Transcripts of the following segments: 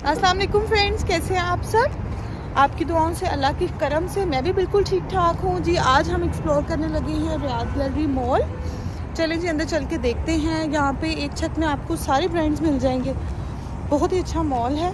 अस्सलाम वालेकुम फ्रेंड्स, कैसे हैं आप सब। आपकी दुआओं से, अल्लाह की करम से मैं भी बिल्कुल ठीक ठाक हूँ जी। आज हम एक्सप्लोर करने लगे हैं रियाद गैलरी मॉल। चलें जी, अंदर चल के देखते हैं। यहाँ पे एक छत में आपको सारे ब्रांड्स मिल जाएंगे। बहुत ही अच्छा मॉल है।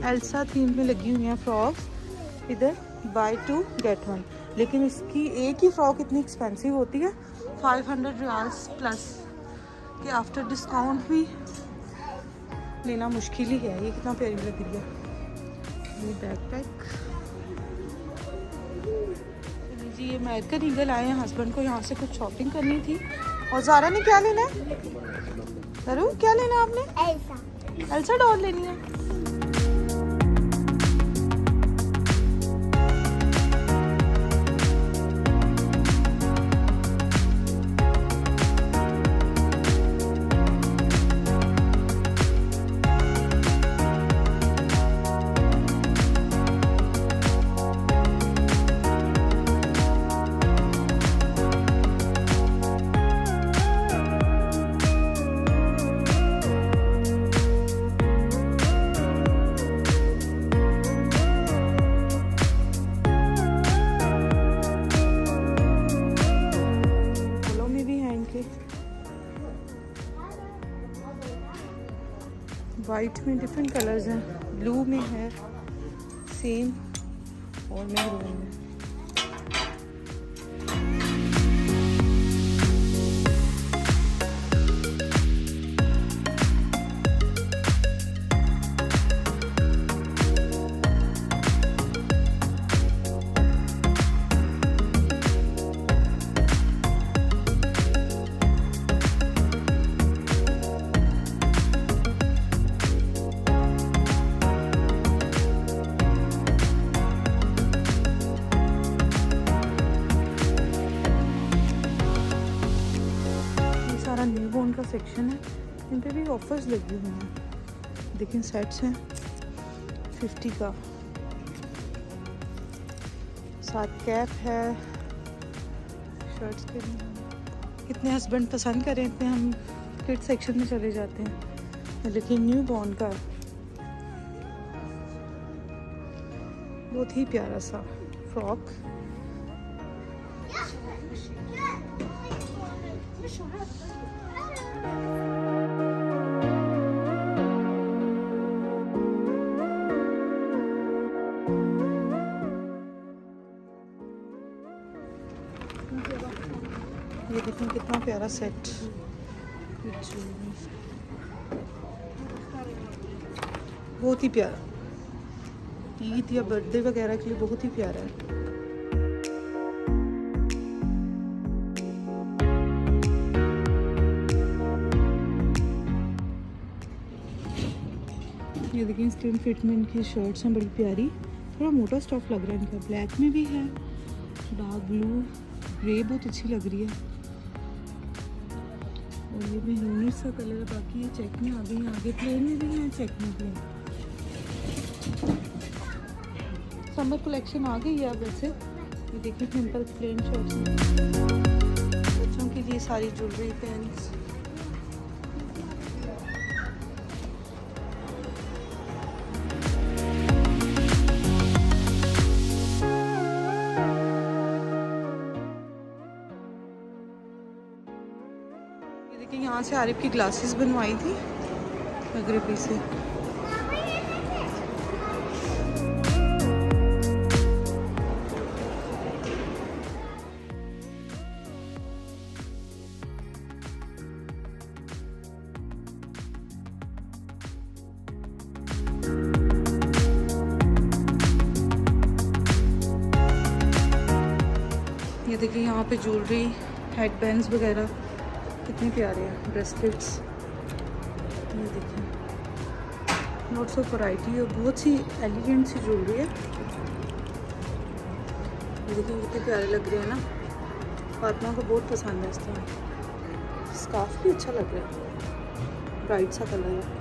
एल्सा थीम में लगी हुई हैं फ्रॉक्स। इधर बाय 2 गेट 1, लेकिन इसकी एक ही फ्रॉक इतनी एक्सपेंसिव होती है 500 रियाल्स प्लस कि आफ्टर डिस्काउंट भी लेना मुश्किल ही है। ये कितना प्यारी लग रही है ये बैकपैक। जी, ये अमेरिकन ईगल आए हैं। हस्बैंड को यहाँ से कुछ शॉपिंग करनी थी। और ज़ारा ने क्या लेना है? जरूर, क्या लेना है आपने? एल्सा डॉल लेनी है। वाइट में डिफरेंट कलर्स हैं, ब्लू में है सेम और मैरून में। न्यूबॉर्न का सेक्शन है। इन पे भी ऑफर्स लगे हुए हैं। देखिए सेट्स हैं 50 का, साथ कैप है शर्ट्स के लिए। कितने हस्बैंड पसंद करें इतने हम किड सेक्शन में चले जाते हैं। लेकिन न्यूबॉर्न का बहुत ही प्यारा सा फ्रॉक। ये देखिए कितना प्यारा सेट, बहुत ही प्यारा। ईद या बर्थडे वगैरह के लिए बहुत ही प्यारा है। ये देखिए स्लिम फिट में इनकी शर्ट्स हैं, बड़ी प्यारी। थोड़ा मोटा स्टफ लग रहा है इनका। ब्लैक में भी है, डार्क ब्लू, ग्रे बहुत अच्छी लग रही है। और ये भी यूनिक सा कलर है। बाकी ये चेक में आ गई हैं, आगे प्लेन में भी हैं, चेक में भी हैं। समर कलेक्शन आ गई है अब वैसे। ये देखिए सिंपल प्लेन शर्ट्स हैं। बच्चों के लिए सारी ज्वेलरी, पेन्स। देखिए यहाँ से आरिफ की ग्लासेस बनवाई थी मगरबी से। ये देखिए यहाँ पे ज्वेलरी, हेड बैंड्स वगैरह कितने प्यारे हैं, ब्रेसलेट्स। ये देखिए लॉट्स ऑफ वैरायटी और बहुत सी एलिगेंट सी ज्वेलरी है। ये देखिए कितने प्यारे लग रहे हैं ना, फातिमा को बहुत पसंद है इस तरह। स्कार्फ भी अच्छा लग रहा है, ब्राइट सा कलर है।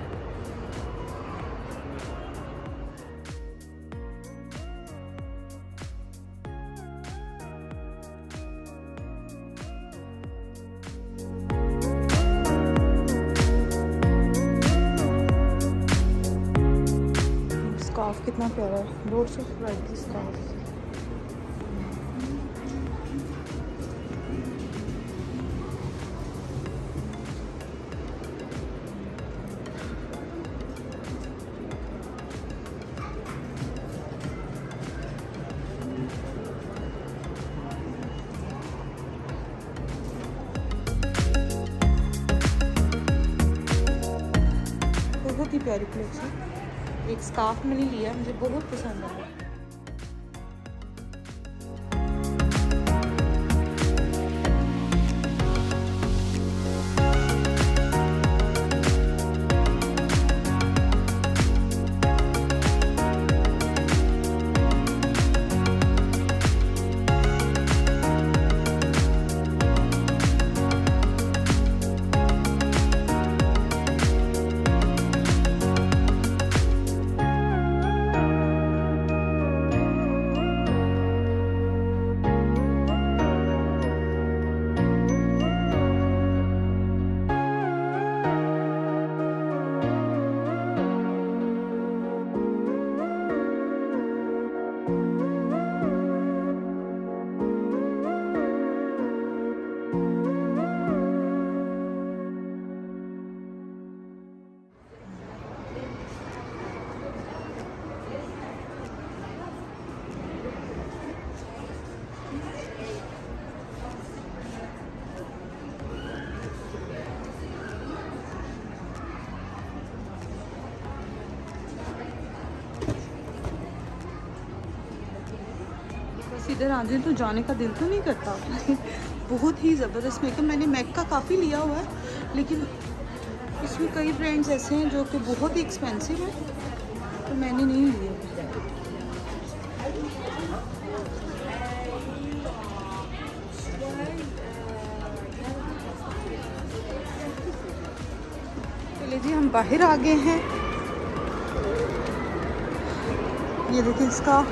स्कार्फ कितना प्यारा है, लॉट्स ऑफ वैरायटी स्कार्फ। बहुत ही प्यारी कलेक्शन। एक स्कार्फ मैंने लिया, मुझे बहुत पसंद आया। इधर आते तो जाने का दिल तो नहीं करता। बहुत ही ज़बरदस्त मेकअप। मैंने मैक का काफ़ी लिया हुआ है, लेकिन इसमें कई ब्रांड्स ऐसे हैं जो कि बहुत ही एक्सपेंसिव हैं, तो मैंने नहीं लिया। चलिए जी, हम बाहर आ गए हैं। ये देखिए इसका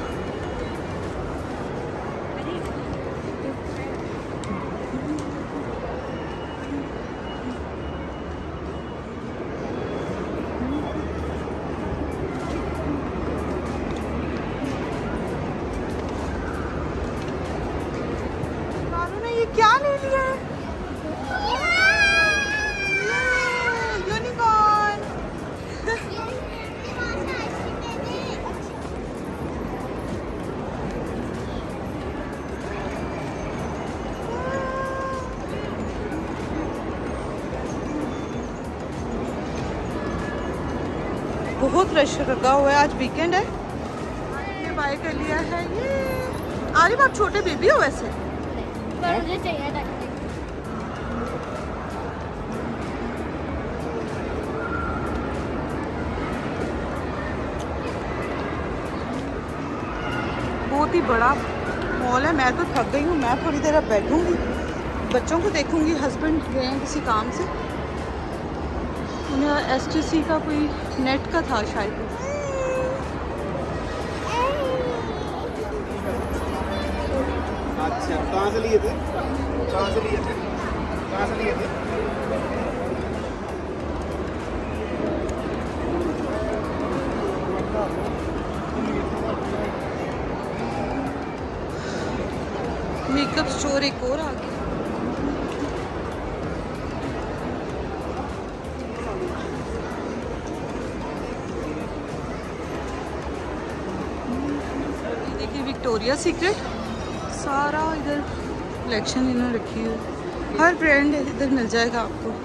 क्या ले लिया है? यूनिकॉर्न। बहुत रश लगा हुआ है, आज वीकेंड है। ये बाय कर लिया है। ये आरिफ, आप छोटे बेबी हो वैसे? मुझे चाहिए था। बहुत ही बड़ा मॉल है। मैं तो थक गई हूँ, मैं थोड़ी देर अब बैठूंगी, बच्चों को देखूंगी। हस्बैंड गए हैं किसी काम से, उन्हें STC का कोई नेट का था शायद। अच्छा, कहाँ से लिए थे? कहाँ से लिए थे? कहाँ से लिए थे? मेकअप स्टोर एक और आ गया। ये देखिए विक्टोरिया सीक्रेट, सारा इधर कलेक्शन इन्होंने रखी है। हर ब्रांड इधर मिल जाएगा आपको।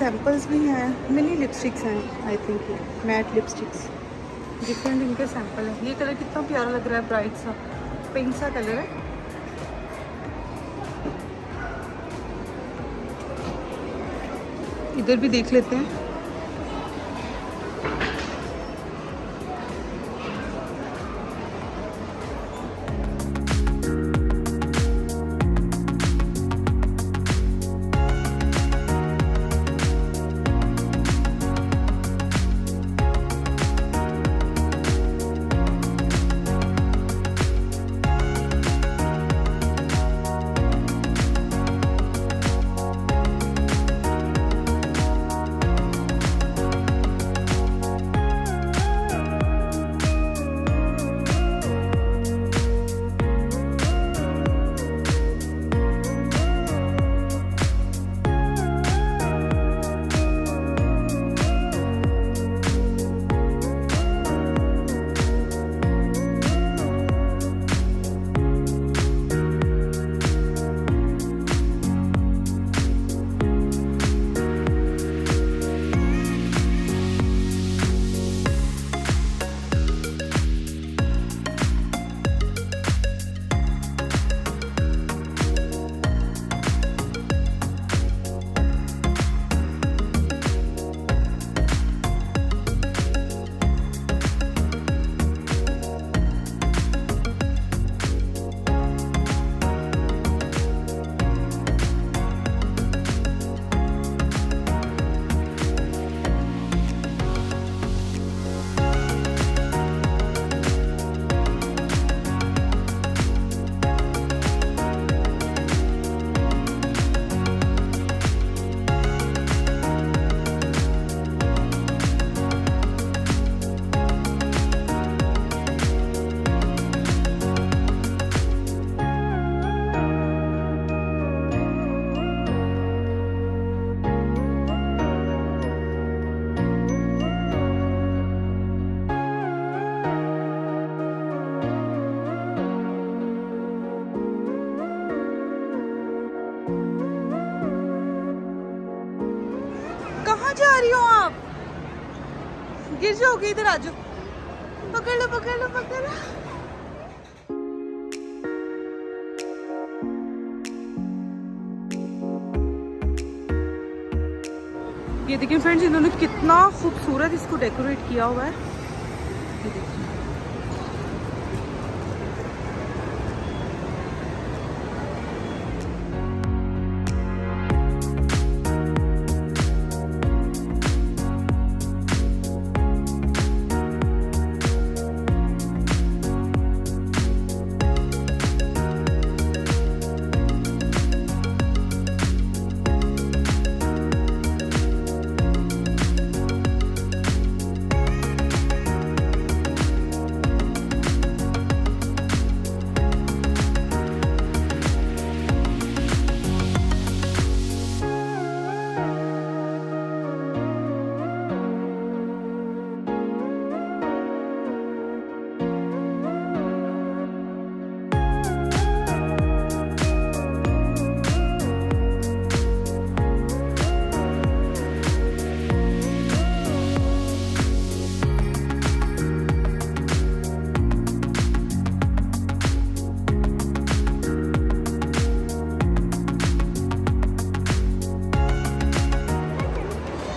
सैम्पल्स भी हैं, मिनी लिपस्टिक्स हैं आई थिंक, ये मैट लिपस्टिक्स डिफरेंट इनके सैंपल हैं। ये कलर कितना प्यारा लग रहा है, ब्राइट सा पिंक सा कलर है। इधर भी देख लेते हैं। कहाँ जा रही हो आप? गिर जाओगे, इधर आ जाओ। पकड़ लो पकड़ लो पकड़ लो। ये देखिए फ्रेंड्स, इन्होंने कितना खूबसूरत इसको डेकोरेट किया हुआ है। ये देखिए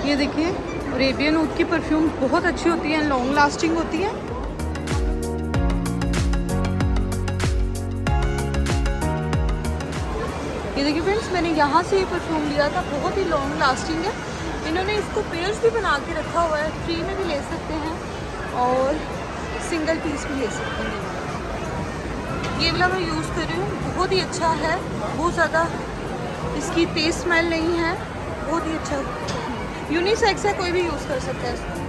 ये देखिए, अरेबियन ऊद की परफ्यूम बहुत अच्छी होती है, लॉन्ग लास्टिंग होती है। ये देखिए फ्रेंड्स, मैंने यहाँ से ये परफ्यूम लिया था, बहुत ही लॉन्ग लास्टिंग है। इन्होंने इसको पेयर्स भी बना के रखा हुआ है, फ्री में भी ले सकते हैं और सिंगल पीस भी ले सकते हैं। ये वाला मैं यूज़ कर रही हूँ, बहुत ही अच्छा है, बहुत ज़्यादा इसकी तेज स्मेल नहीं है, बहुत ही अच्छा यूनिसेक्स है, कोई भी यूज़ कर सकता है इसको।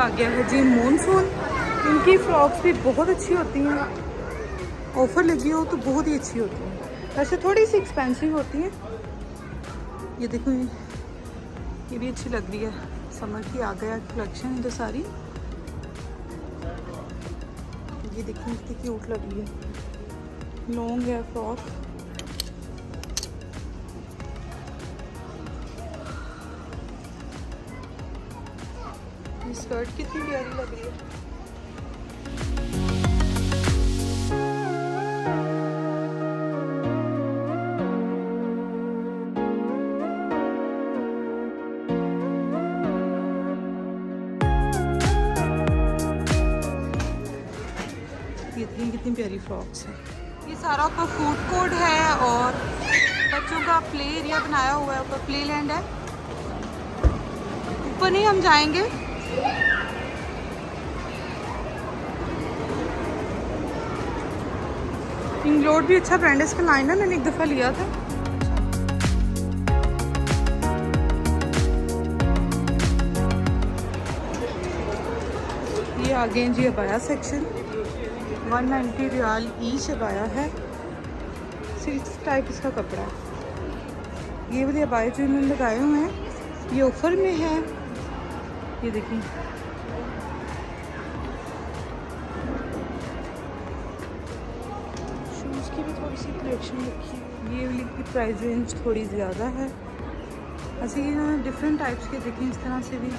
आ गया है जी मॉनसून। इनकी फ्रॉक्स भी बहुत अच्छी होती हैं, ऑफर लगी हो तो बहुत ही अच्छी होती हैं। वैसे थोड़ी सी एक्सपेंसिव होती हैं। ये देखो ये भी अच्छी लग रही है, समर की आ गया कलेक्शन इधर सारी। ये देखिए कितनी क्यूट लग रही है, लॉन्ग है फ्रॉक। ये स्कर्ट कितनी प्यारी लग रही है। कितनी प्यारी फ्रॉक्स है। ये सारा ऊपर फूड कोर्ट है और बच्चों का प्ले एरिया बनाया हुआ है, ऊपर प्ले लैंड है। ऊपर नहीं हम जाएंगे, इंग्लोड भी अच्छा ब्रांड है, इसका लाइन है, मैंने एक दफ़ा लिया था। ये आगे जी अबाया सेक्शन, 190 रियाल ईच अबाया है, सिल्क टाइप इसका कपड़ा है। ये वाले अबाया जो इन्होंने लगाए हुए हैं ये ऑफर में है। ये देखिए शूज़ की भी थोड़ी सी कलेक्शन रखी है। ये वाली की प्राइस रेंज थोड़ी ज़्यादा है। ऐसे इन्होंने डिफरेंट टाइप्स के देखें, इस तरह से भी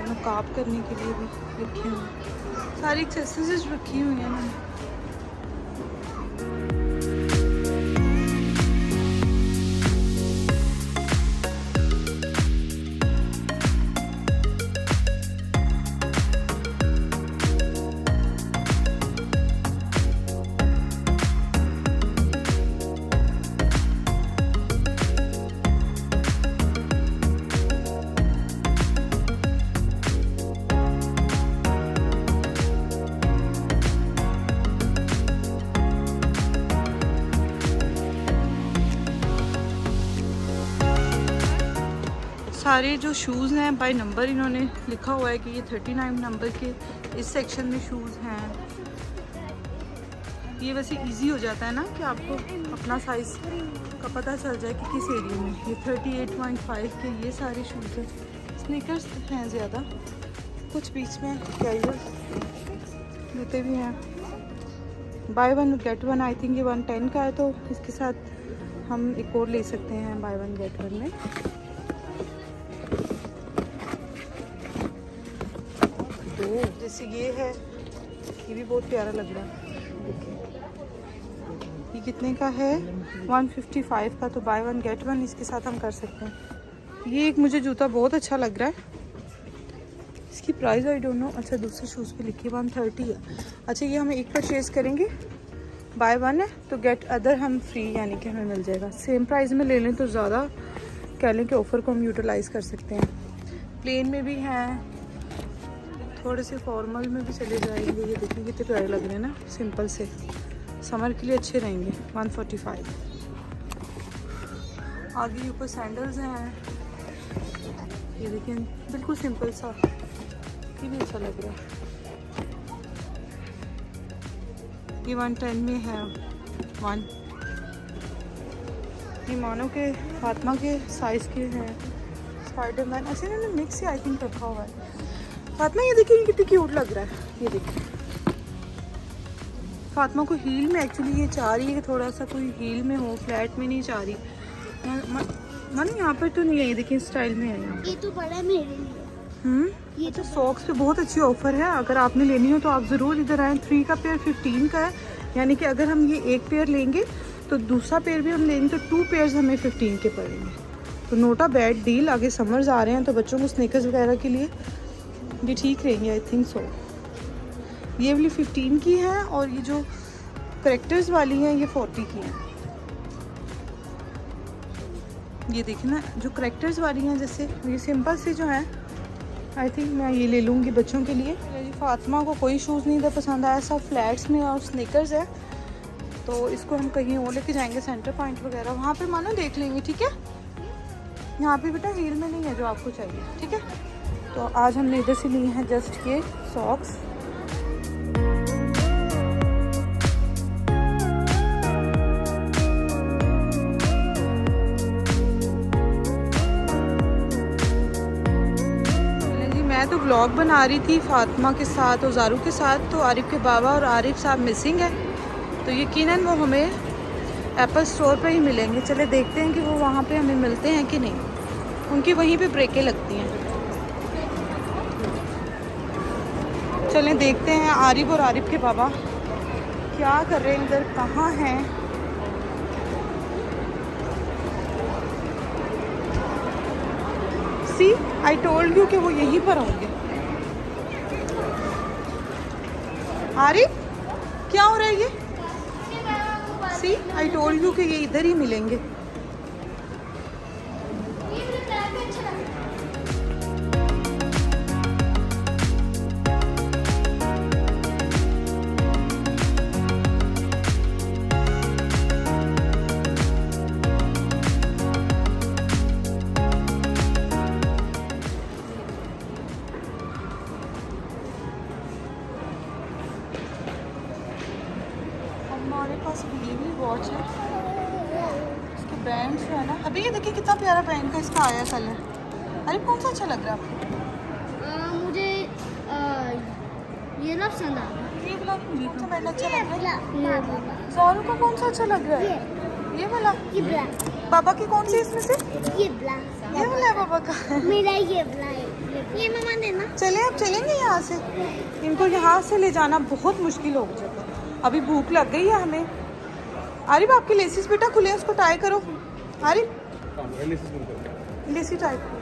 नकाब करने के लिए भी रखे हुए हैं, सारी एक्सेसरीज रखी हुई हैं मैंने। सारे जो शूज़ हैं बाय नंबर इन्होंने लिखा हुआ है कि ये 39 नंबर के इस सेक्शन में शूज़ हैं। ये वैसे इजी हो जाता है ना कि आपको अपना साइज़ का पता चल जाए कि किस एरिया में। ये 38.5 के ये सारे शूज़ हैं। स्नीकर्स हैं ज़्यादा, कुछ बीच में कैजुअल जूते भी हैं। By one get one, I think ये 110 का है, तो इसके साथ हम एक और ले सकते हैं बाय वन गेट वन में। जैसे ये है, ये भी बहुत प्यारा लग रहा है। देखिए ये कितने का है, 155 का, तो बाय वन गेट वन इसके साथ हम कर सकते हैं। ये एक मुझे जूता बहुत अच्छा लग रहा है, इसकी प्राइस आई डोंट नो। अच्छा दूसरे शूज़ पे लिखी 130 है। अच्छा ये हम एक परचेज़ करेंगे, बाय वन है तो गेट अदर हम फ्री, यानी कि हमें मिल जाएगा। सेम प्राइस में ले लें तो ज़्यादा कह लें कि ऑफ़र को हम यूटिलाइज़ कर सकते हैं। प्लेन में भी हैं, थोड़े से फॉर्मल में भी चले जाएंगे। ये देखिए कितने प्यारे लग रहे हैं ना, सिंपल से समर के लिए अच्छे रहेंगे। 145। आगे ऊपर सैंडल्स हैं, ये देखिए बिल्कुल सिंपल सा, ये भी अच्छा लग रहा है। ये 110 में है। ये मानो के फातिमा के साइज़ के हैं, स्पाइडरमैन। अच्छा इन्होंने मिक्स ही आई थिंक रखा हुआ है। फातिमा ये देखिए कितनी क्यूट लग रहा है। ये देखिए फातिमा को हील में एक्चुअली ये चाह रही है कि थोड़ा सा कोई हील में हो, फ्लैट में नहीं चाह रही। मन यहाँ पर तो नहीं है, ये देखिए स्टाइल में है यहाँ। ये तो बड़ा मेरे लिए। ये तो सॉक्स पे बहुत अच्छी ऑफर है, अगर आपने लेनी हो तो आप ज़रूर इधर आएँ। 3 का पेयर 15 का है, यानी कि अगर हम ये एक पेयर लेंगे तो दूसरा पेयर भी हम लेंगे तो 2 पेयर्स हमें 15 के पड़ेंगे। तो नोट अ बैड डील। आगे समर्स आ रहे हैं तो बच्चों को स्नीकर्स वगैरह के लिए ये ठीक रहेंगे, आई थिंक सो। ये वाली 15 की है और ये जो करेक्टर्स वाली हैं ये 40 की हैं। ये देखिए ना जो करेक्टर्स वाली हैं, जैसे ये सिंपल से जो हैं, आई थिंक मैं ये ले लूँगी बच्चों के लिए। फातिमा को कोई शूज़ नहीं था पसंद आया, सब फ्लैट्स में और स्नीकर्स है, तो इसको हम कहीं और लेके जाएंगे, सेंटर पॉइंट वगैरह वहाँ पे मानो देख लेंगे। ठीक है, यहाँ पे बेटा हील में नहीं है जो आपको चाहिए। ठीक है तो आज हमने इधर से लिए हैं जस्ट ये सॉक्स। मैं तो व्लॉग बना रही थी फातिमा के साथ और ज़ारू के साथ, तो आरिफ के बाबा और आरिफ साहब मिसिंग है, तो यकीनन वो हमें एप्पल स्टोर पे ही मिलेंगे। चले देखते हैं कि वो वहाँ पे हमें मिलते हैं कि नहीं, उनकी वहीं पे ब्रेकें लगती हैं। चले देखते हैं आरिफ और आरिफ के बाबा क्या कर रहे हैं, इधर कहाँ हैं। सी आई टोल्ड यू कि वो यहीं पर होंगे। आरिफ क्या हो रहा है ये? सी आई टोल्ड यू कि ये इधर ही मिलेंगे। हमारे पास वीवी वॉच है, इसके बैंड जो है ना, अभी ये देखिए कितना प्यारा बैंड का इसका आया कलर। अरे कौन सा अच्छा लग रहा है आपको? मुझे ये ना पसंद आ रहा ये वाला मुझे बैंड अच्छा लग रहा है। है। ज़ारू को कौन सा अच्छा लग रहा है? ये वाला। ये ब्लैक, बाबा की कौन सी इसमें से? ये ब्लैक, ये वाला है बाबा का। मेरा ये ब्लैक, ये मम्मा देना। चले अब चलेंगे यहाँ से, इनको यहाँ से ले जाना बहुत मुश्किल हो जाता है। अभी भूख लग गई है हमें। आरिफ आपके लेसिस बेटा खुले हैं, उसको टाई करो। आरिफ लेसी टाई करो।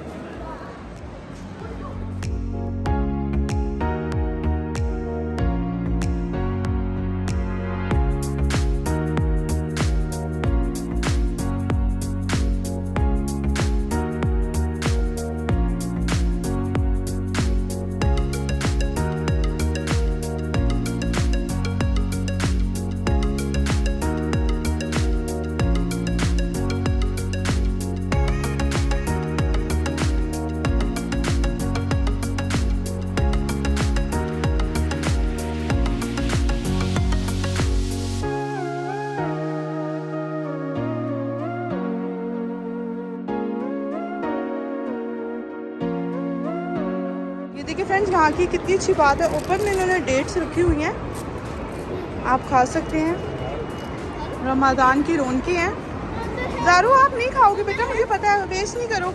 देखिए फ्रेंड्स, यहाँ की कितनी अच्छी बात है, ऊपर में इन्होंने डेट्स रखी हुई हैं, आप खा सकते हैं। रमज़ान की रौनकें हैं। ज़ारू आप नहीं खाओगे बेटा, मुझे पता है, वेस्ट नहीं करो।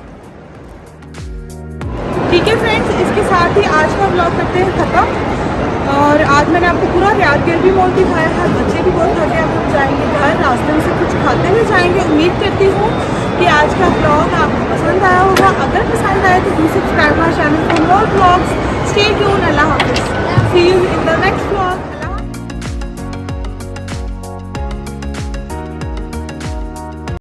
ठीक है फ्रेंड्स, इसके साथ ही आज का व्लॉग करते हैं ख़त्म। और आज मैंने आपको पूरा रियाद गेट मॉल दिखाया है। बच्चे भी बहुत थके, अब हम जाएंगे घर, रास्ते में से कुछ खाते हुए जाएंगे। उम्मीद करती हूँ कि आज का व्लॉग आपको पसंद आया होगा। अगर पसंद आए तो please subscribe my channel for more vlogs. Stay tuned. अल्लाह हाफिज़। See you in the next